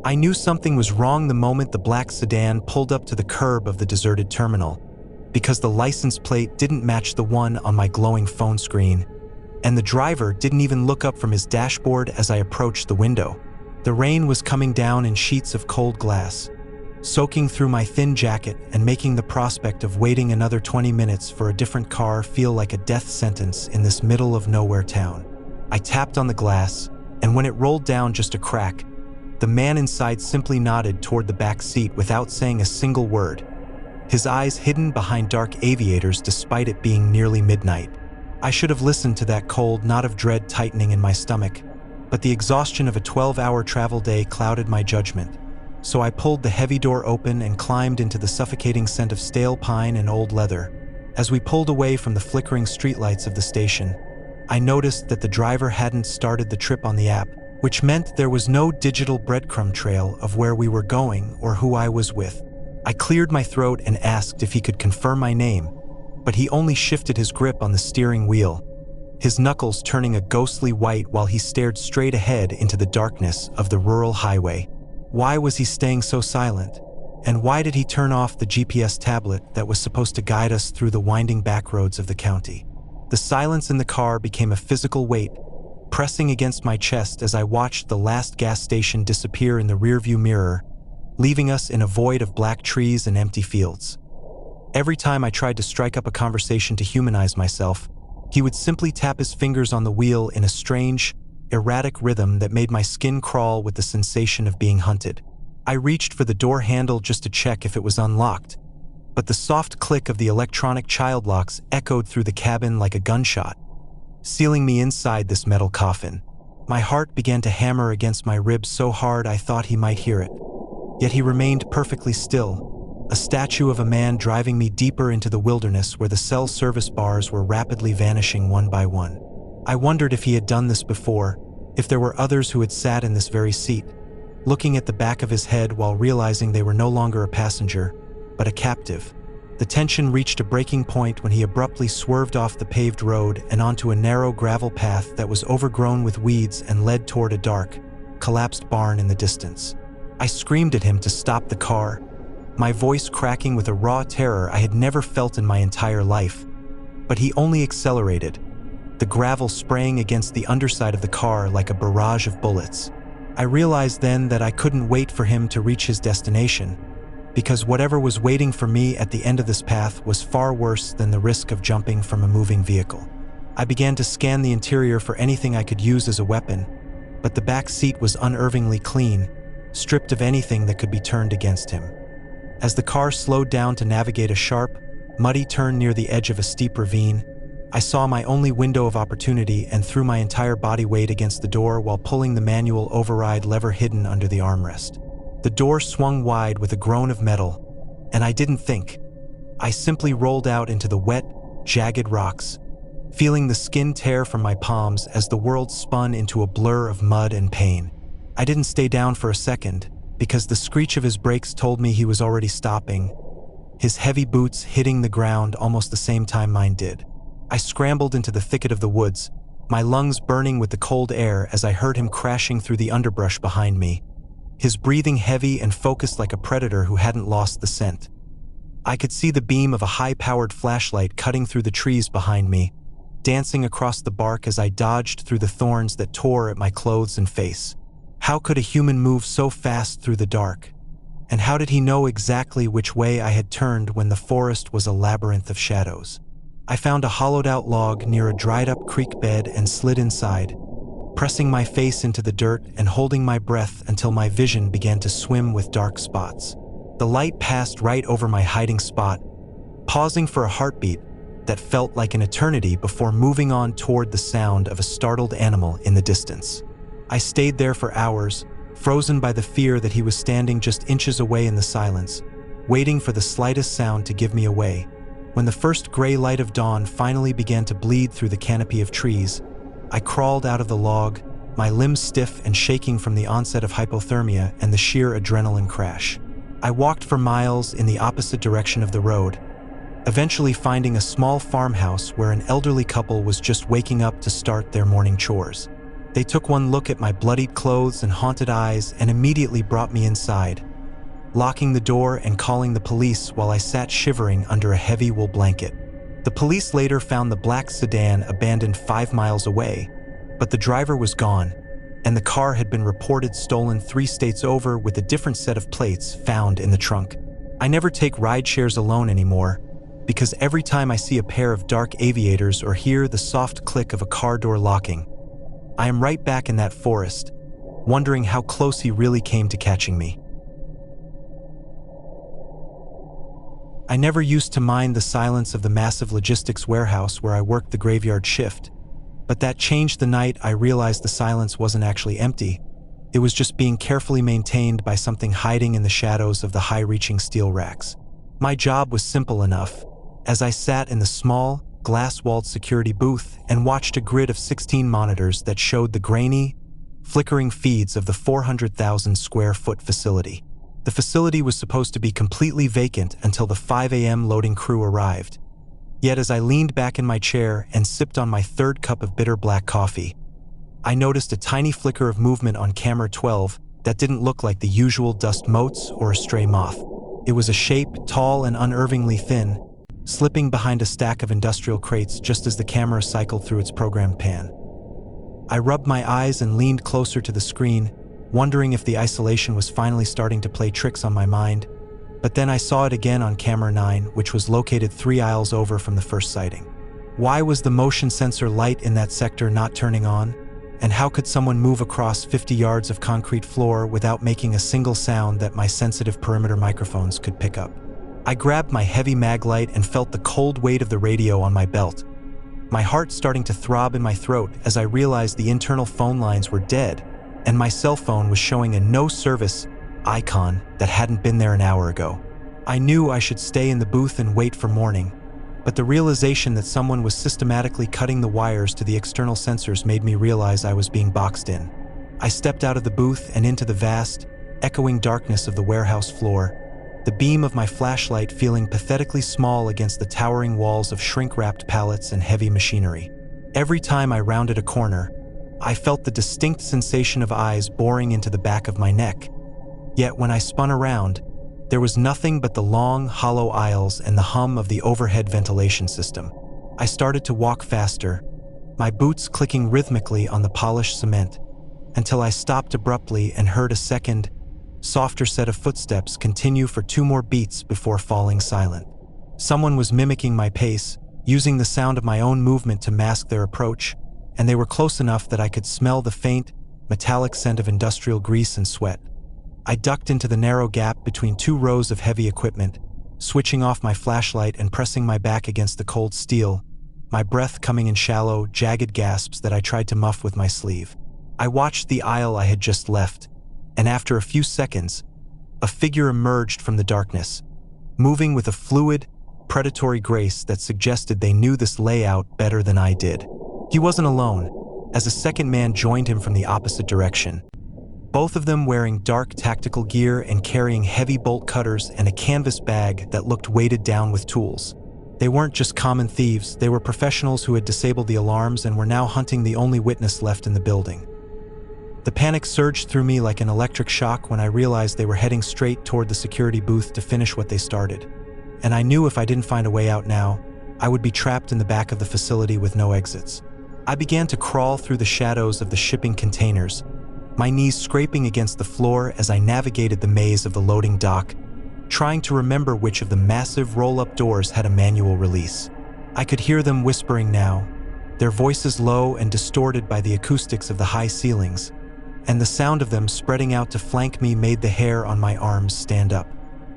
I knew something was wrong the moment the black sedan pulled up to the curb of the deserted terminal, because the license plate didn't match the one on my glowing phone screen, and the driver didn't even look up from his dashboard as I approached the window. The rain was coming down in sheets of cold glass, soaking through my thin jacket and making the prospect of waiting another 20 minutes for a different car feel like a death sentence in this middle-of-nowhere town. I tapped on the glass, and when it rolled down just a crack, the man inside simply nodded toward the back seat without saying a single word, his eyes hidden behind dark aviators despite it being nearly midnight. I should have listened to that cold knot of dread tightening in my stomach, but the exhaustion of a 12-hour travel day clouded my judgment. So I pulled the heavy door open and climbed into the suffocating scent of stale pine and old leather. As we pulled away from the flickering streetlights of the station, I noticed that the driver hadn't started the trip on the app, which meant there was no digital breadcrumb trail of where we were going or who I was with. I cleared my throat and asked if he could confirm my name, but he only shifted his grip on the steering wheel, his knuckles turning a ghostly white while he stared straight ahead into the darkness of the rural highway. Why was he staying so silent? And why did he turn off the GPS tablet that was supposed to guide us through the winding back roads of the county? The silence in the car became a physical weight, pressing against my chest as I watched the last gas station disappear in the rearview mirror, leaving us in a void of black trees and empty fields. Every time I tried to strike up a conversation to humanize myself, he would simply tap his fingers on the wheel in a strange, erratic rhythm that made my skin crawl with the sensation of being hunted. I reached for the door handle just to check if it was unlocked, but the soft click of the electronic child locks echoed through the cabin like a gunshot, sealing me inside this metal coffin. My heart began to hammer against my ribs so hard I thought he might hear it. Yet he remained perfectly still, a statue of a man driving me deeper into the wilderness where the cell service bars were rapidly vanishing one by one. I wondered if he had done this before, if there were others who had sat in this very seat, looking at the back of his head while realizing they were no longer a passenger, but a captive. The tension reached a breaking point when he abruptly swerved off the paved road and onto a narrow gravel path that was overgrown with weeds and led toward a dark, collapsed barn in the distance. I screamed at him to stop the car, my voice cracking with a raw terror I had never felt in my entire life. But he only accelerated, the gravel spraying against the underside of the car like a barrage of bullets. I realized then that I couldn't wait for him to reach his destination, because whatever was waiting for me at the end of this path was far worse than the risk of jumping from a moving vehicle. I began to scan the interior for anything I could use as a weapon, but the back seat was unervingly clean, stripped of anything that could be turned against him. As the car slowed down to navigate a sharp, muddy turn near the edge of a steep ravine, I saw my only window of opportunity and threw my entire body weight against the door while pulling the manual override lever hidden under the armrest. The door swung wide with a groan of metal, and I didn't think. I simply rolled out into the wet, jagged rocks, feeling the skin tear from my palms as the world spun into a blur of mud and pain. I didn't stay down for a second, because the screech of his brakes told me he was already stopping, his heavy boots hitting the ground almost the same time mine did. I scrambled into the thicket of the woods, my lungs burning with the cold air as I heard him crashing through the underbrush behind me, his breathing heavy and focused like a predator who hadn't lost the scent. I could see the beam of a high-powered flashlight cutting through the trees behind me, dancing across the bark as I dodged through the thorns that tore at my clothes and face. How could a human move so fast through the dark? And how did he know exactly which way I had turned when the forest was a labyrinth of shadows? I found a hollowed-out log near a dried-up creek bed and slid inside, pressing my face into the dirt and holding my breath until my vision began to swim with dark spots. The light passed right over my hiding spot, pausing for a heartbeat that felt like an eternity before moving on toward the sound of a startled animal in the distance. I stayed there for hours, frozen by the fear that he was standing just inches away in the silence, waiting for the slightest sound to give me away. When the first gray light of dawn finally began to bleed through the canopy of trees, I crawled out of the log, my limbs stiff and shaking from the onset of hypothermia and the sheer adrenaline crash. I walked for miles in the opposite direction of the road, eventually finding a small farmhouse where an elderly couple was just waking up to start their morning chores. They took one look at my bloodied clothes and haunted eyes and immediately brought me inside, locking the door and calling the police while I sat shivering under a heavy wool blanket. The police later found the black sedan abandoned 5 miles away, but the driver was gone, and the car had been reported stolen 3 states over with a different set of plates found in the trunk. I never take ride shares alone anymore, because every time I see a pair of dark aviators or hear the soft click of a car door locking, I am right back in that forest, wondering how close he really came to catching me. I never used to mind the silence of the massive logistics warehouse where I worked the graveyard shift, but that changed the night I realized the silence wasn't actually empty. It was just being carefully maintained by something hiding in the shadows of the high-reaching steel racks. My job was simple enough, as I sat in the small, glass-walled security booth and watched a grid of 16 monitors that showed the grainy, flickering feeds of the 400,000-square-foot facility. The facility was supposed to be completely vacant until the 5 a.m. loading crew arrived. Yet as I leaned back in my chair and sipped on my 3rd cup of bitter black coffee, I noticed a tiny flicker of movement on camera 12 that didn't look like the usual dust motes or a stray moth. It was a shape tall and unnervingly thin, slipping behind a stack of industrial crates just as the camera cycled through its programmed pan. I rubbed my eyes and leaned closer to the screen, wondering if the isolation was finally starting to play tricks on my mind, but then I saw it again on camera 9, which was located 3 aisles over from the first sighting. Why was the motion sensor light in that sector not turning on? And how could someone move across 50 yards of concrete floor without making a single sound that my sensitive perimeter microphones could pick up? I grabbed my heavy mag light and felt the cold weight of the radio on my belt, my heart starting to throb in my throat as I realized the internal phone lines were dead, and my cell phone was showing a no service icon that hadn't been there an hour ago. I knew I should stay in the booth and wait for morning, but the realization that someone was systematically cutting the wires to the external sensors made me realize I was being boxed in. I stepped out of the booth and into the vast, echoing darkness of the warehouse floor, the beam of my flashlight feeling pathetically small against the towering walls of shrink-wrapped pallets and heavy machinery. Every time I rounded a corner, I felt the distinct sensation of eyes boring into the back of my neck. Yet when I spun around, there was nothing but the long, hollow aisles and the hum of the overhead ventilation system. I started to walk faster, my boots clicking rhythmically on the polished cement, until I stopped abruptly and heard a second, softer set of footsteps continue for 2 more beats before falling silent. Someone was mimicking my pace, using the sound of my own movement to mask their approach, and they were close enough that I could smell the faint, metallic scent of industrial grease and sweat. I ducked into the narrow gap between 2 rows of heavy equipment, switching off my flashlight and pressing my back against the cold steel, my breath coming in shallow, jagged gasps that I tried to muff with my sleeve. I watched the aisle I had just left, and after a few seconds, a figure emerged from the darkness, moving with a fluid, predatory grace that suggested they knew this layout better than I did. He wasn't alone, as a second man joined him from the opposite direction, both of them wearing dark tactical gear and carrying heavy bolt cutters and a canvas bag that looked weighted down with tools. They weren't just common thieves, they were professionals who had disabled the alarms and were now hunting the only witness left in the building. The panic surged through me like an electric shock when I realized they were heading straight toward the security booth to finish what they started. And I knew if I didn't find a way out now, I would be trapped in the back of the facility with no exits. I began to crawl through the shadows of the shipping containers, my knees scraping against the floor as I navigated the maze of the loading dock, trying to remember which of the massive roll-up doors had a manual release. I could hear them whispering now, their voices low and distorted by the acoustics of the high ceilings, and the sound of them spreading out to flank me made the hair on my arms stand up.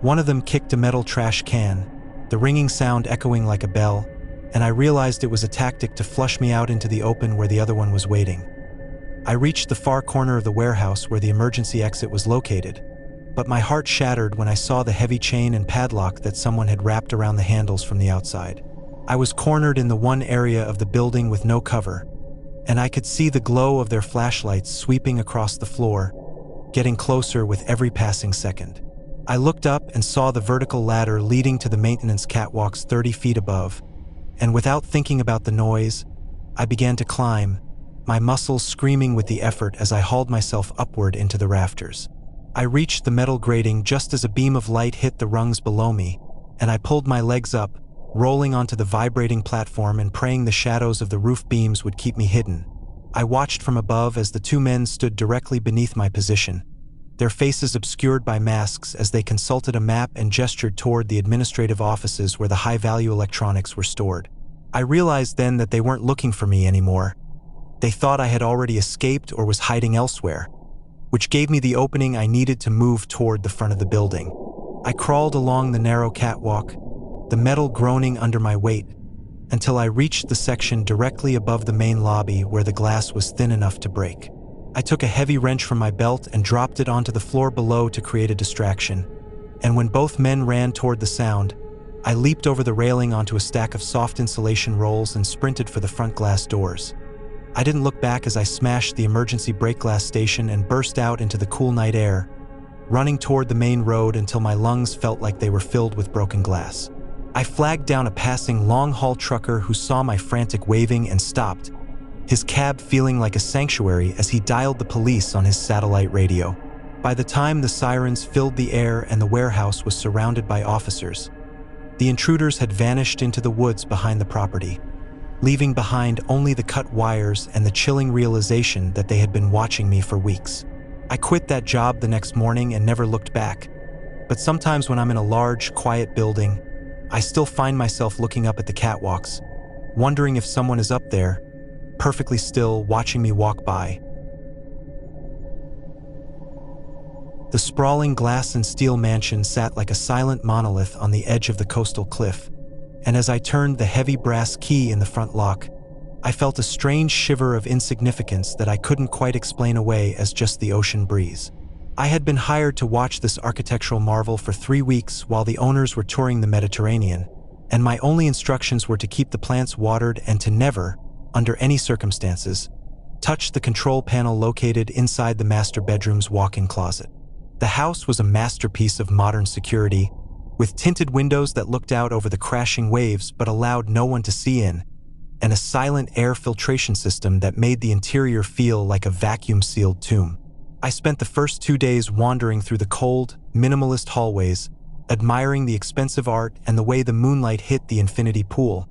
One of them kicked a metal trash can, the ringing sound echoing like a bell, and I realized it was a tactic to flush me out into the open where the other one was waiting. I reached the far corner of the warehouse where the emergency exit was located, but my heart shattered when I saw the heavy chain and padlock that someone had wrapped around the handles from the outside. I was cornered in the one area of the building with no cover, and I could see the glow of their flashlights sweeping across the floor, getting closer with every passing second. I looked up and saw the vertical ladder leading to the maintenance catwalks 30 feet above, and without thinking about the noise, I began to climb, my muscles screaming with the effort as I hauled myself upward into the rafters. I reached the metal grating just as a beam of light hit the rungs below me, and I pulled my legs up, rolling onto the vibrating platform and praying the shadows of the roof beams would keep me hidden. I watched from above as the two men stood directly beneath my position, their faces obscured by masks as they consulted a map and gestured toward the administrative offices where the high-value electronics were stored. I realized then that they weren't looking for me anymore. They thought I had already escaped or was hiding elsewhere, which gave me the opening I needed to move toward the front of the building. I crawled along the narrow catwalk, the metal groaning under my weight, until I reached the section directly above the main lobby where the glass was thin enough to break. I took a heavy wrench from my belt and dropped it onto the floor below to create a distraction, and when both men ran toward the sound, I leaped over the railing onto a stack of soft insulation rolls and sprinted for the front glass doors. I didn't look back as I smashed the emergency brake glass station and burst out into the cool night air, running toward the main road until my lungs felt like they were filled with broken glass. I flagged down a passing long-haul trucker who saw my frantic waving and stopped, his cab feeling like a sanctuary as he dialed the police on his satellite radio. By the time the sirens filled the air and the warehouse was surrounded by officers, the intruders had vanished into the woods behind the property, leaving behind only the cut wires and the chilling realization that they had been watching me for weeks. I quit that job the next morning and never looked back, but sometimes when I'm in a large, quiet building, I still find myself looking up at the catwalks, wondering if someone is up there, perfectly still, watching me walk by. The sprawling glass and steel mansion sat like a silent monolith on the edge of the coastal cliff, and as I turned the heavy brass key in the front lock, I felt a strange shiver of insignificance that I couldn't quite explain away as just the ocean breeze. I had been hired to watch this architectural marvel for 3 weeks while the owners were touring the Mediterranean, and my only instructions were to keep the plants watered and to never, under any circumstances, touch the control panel located inside the master bedroom's walk-in closet. The house was a masterpiece of modern security, with tinted windows that looked out over the crashing waves but allowed no one to see in, and a silent air filtration system that made the interior feel like a vacuum-sealed tomb. I spent the first 2 days wandering through the cold, minimalist hallways, admiring the expensive art and the way the moonlight hit the infinity pool,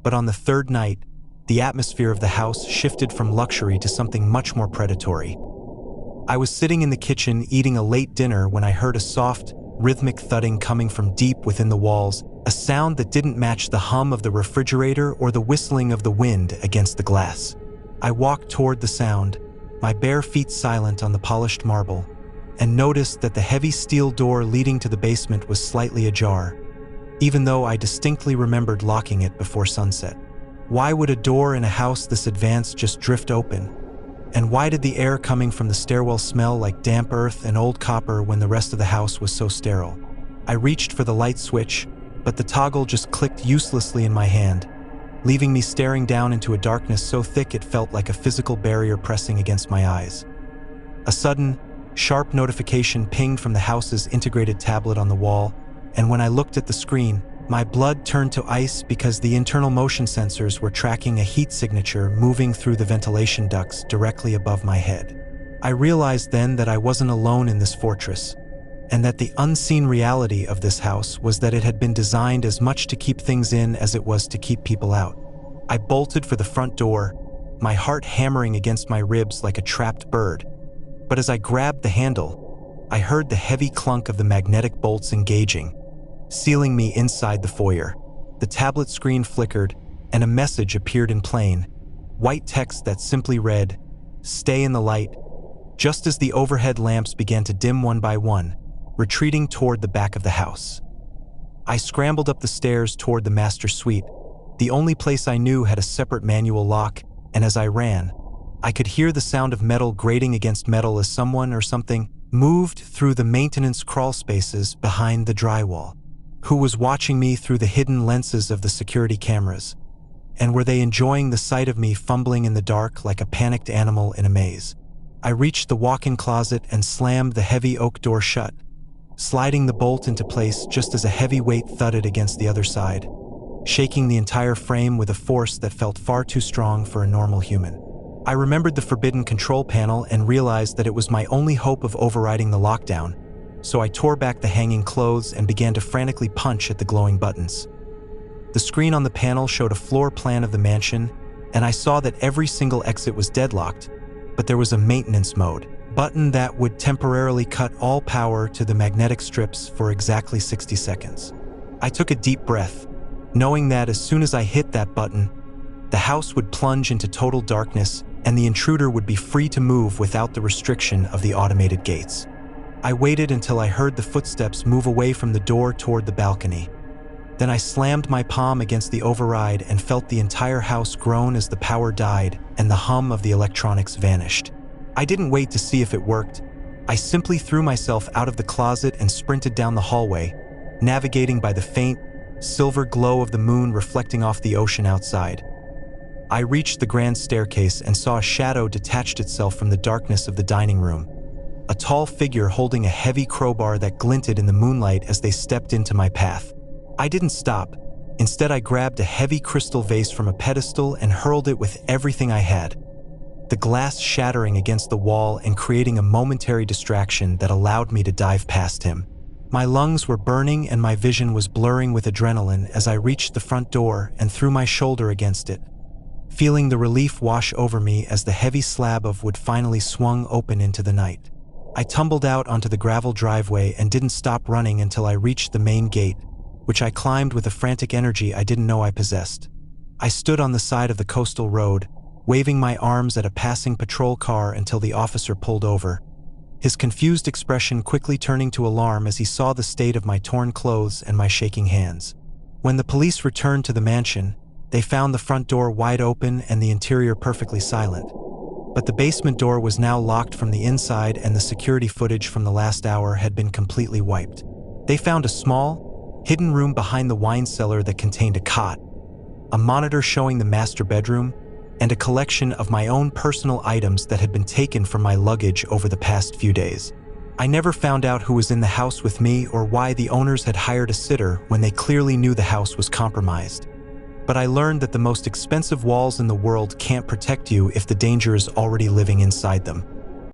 but on the third night, the atmosphere of the house shifted from luxury to something much more predatory. I was sitting in the kitchen eating a late dinner when I heard a soft, rhythmic thudding coming from deep within the walls, a sound that didn't match the hum of the refrigerator or the whistling of the wind against the glass. I walked toward the sound, my bare feet silent on the polished marble, and noticed that the heavy steel door leading to the basement was slightly ajar, even though I distinctly remembered locking it before sunset. Why would a door in a house this advanced just drift open? And why did the air coming from the stairwell smell like damp earth and old copper when the rest of the house was so sterile? I reached for the light switch, but the toggle just clicked uselessly in my hand, leaving me staring down into a darkness so thick it felt like a physical barrier pressing against my eyes. A sudden, sharp notification pinged from the house's integrated tablet on the wall, and when I looked at the screen, my blood turned to ice because the internal motion sensors were tracking a heat signature moving through the ventilation ducts directly above my head. I realized then that I wasn't alone in this fortress, and that the unseen reality of this house was that it had been designed as much to keep things in as it was to keep people out. I bolted for the front door, my heart hammering against my ribs like a trapped bird, but as I grabbed the handle, I heard the heavy clunk of the magnetic bolts engaging, sealing me inside the foyer. The tablet screen flickered, and a message appeared in plain, white text that simply read, "Stay in the light," just as the overhead lamps began to dim one by one, retreating toward the back of the house. I scrambled up the stairs toward the master suite, the only place I knew had a separate manual lock, and as I ran, I could hear the sound of metal grating against metal as someone or something moved through the maintenance crawl spaces behind the drywall. Who was watching me through the hidden lenses of the security cameras? And were they enjoying the sight of me fumbling in the dark like a panicked animal in a maze? I reached the walk-in closet and slammed the heavy oak door shut, sliding the bolt into place just as a heavy weight thudded against the other side, shaking the entire frame with a force that felt far too strong for a normal human. I remembered the forbidden control panel and realized that it was my only hope of overriding the lockdown, so I tore back the hanging clothes and began to frantically punch at the glowing buttons. The screen on the panel showed a floor plan of the mansion, and I saw that every single exit was deadlocked, but there was a maintenance mode button that would temporarily cut all power to the magnetic strips for exactly 60 seconds. I took a deep breath, knowing that as soon as I hit that button, the house would plunge into total darkness and the intruder would be free to move without the restriction of the automated gates. I waited until I heard the footsteps move away from the door toward the balcony. Then I slammed my palm against the override and felt the entire house groan as the power died and the hum of the electronics vanished. I didn't wait to see if it worked. I simply threw myself out of the closet and sprinted down the hallway, navigating by the faint, silver glow of the moon reflecting off the ocean outside. I reached the grand staircase and saw a shadow detached itself from the darkness of the dining room. A tall figure holding a heavy crowbar that glinted in the moonlight as they stepped into my path. I didn't stop. Instead, I grabbed a heavy crystal vase from a pedestal and hurled it with everything I had, the glass shattering against the wall and creating a momentary distraction that allowed me to dive past him. My lungs were burning and my vision was blurring with adrenaline as I reached the front door and threw my shoulder against it, feeling the relief wash over me as the heavy slab of wood finally swung open into the night. I tumbled out onto the gravel driveway and didn't stop running until I reached the main gate, which I climbed with a frantic energy I didn't know I possessed. I stood on the side of the coastal road, waving my arms at a passing patrol car until the officer pulled over, his confused expression quickly turning to alarm as he saw the state of my torn clothes and my shaking hands. When the police returned to the mansion, they found the front door wide open and the interior perfectly silent. But the basement door was now locked from the inside and the security footage from the last hour had been completely wiped. They found a small, hidden room behind the wine cellar that contained a cot, a monitor showing the master bedroom, and a collection of my own personal items that had been taken from my luggage over the past few days. I never found out who was in the house with me or why the owners had hired a sitter when they clearly knew the house was compromised. But I learned that the most expensive walls in the world can't protect you if the danger is already living inside them.